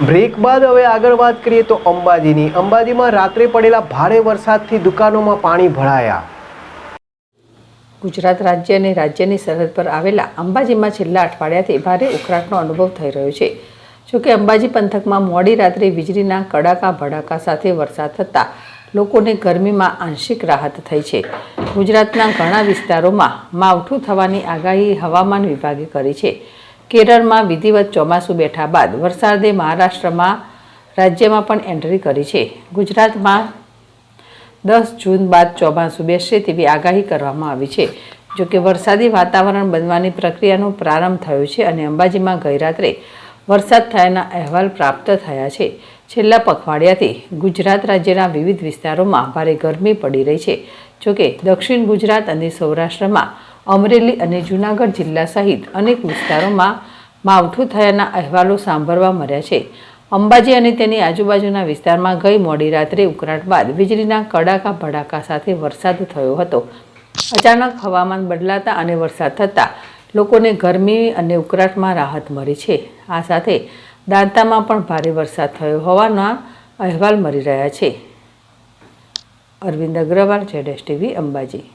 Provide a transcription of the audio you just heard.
Break બાદ હવે આગળ વાત કરીએ તો અંબાજીમાં રાત્રે પડેલા ભારે વરસાદથી દુકાનોમાં પાણી ભરાયા। ગુજરાત રાજ્ય અને રાજ્યની સરહદ પર આવેલા અંબાજીમાં છેલ્લા અઠવાડિયાથી ભારે ઉકળાટનો અનુભવ થઈ રહ્યો છે। જોકે અંબાજી પંથકમાં મોડી રાત્રે વીજળીના કડાકા ભડાકા સાથે વરસાદ થતાં લોકોને ગરમીમાં આંશિક રાહત થઈ છે। ગુજરાતના ઘણા વિસ્તારોમાં માવઠું થવાની આગાહી હવામાન વિભાગે કરી છે। કેરળમાં વિધિવત ચોમાસું બેઠા બાદ વરસાદે મહારાષ્ટ્રમાં રાજ્યમાં પણ એન્ટ્રી કરી છે। ગુજરાતમાં 10 જૂન બાદ ચોમાસું બેસશે તેવી આગાહી કરવામાં આવી છે। જોકે વરસાદી વાતાવરણ બનવાની પ્રક્રિયાનો પ્રારંભ થયો છે અને અંબાજીમાં ગઈ રાત્રે વરસાદ થયાના અહેવાલ પ્રાપ્ત થયા છે। છેલ્લા પખવાડિયાથી ગુજરાત રાજ્યના વિવિધ વિસ્તારોમાં ભારે ગરમી પડી રહી છે। જોકે દક્ષિણ ગુજરાત અને સૌરાષ્ટ્રમાં અમરેલી અને જૂનાગઢ જિલ્લા સહિત અનેક વિસ્તારોમાં માવઠું થયાના અહેવાલો સાંભળવા મળ્યા છે। અંબાજી અને તેની આજુબાજુના વિસ્તારમાં ગઈ મોડી રાત્રે ઉકળાટ બાદ વીજળીના કડાકા ભડાકા સાથે વરસાદ થયો હતો। અચાનક હવામાન બદલાતા અને વરસાદ થતાં લોકોને ગરમી અને ઉકળાટમાં રાહત મળી છે। આ સાથે દાંતામાં પણ ભારે વરસાદ થયો હોવાના અહેવાલ મળી રહ્યા છે। અરવિંદ અગ્રવાલ, ZSTV, અંબાજી।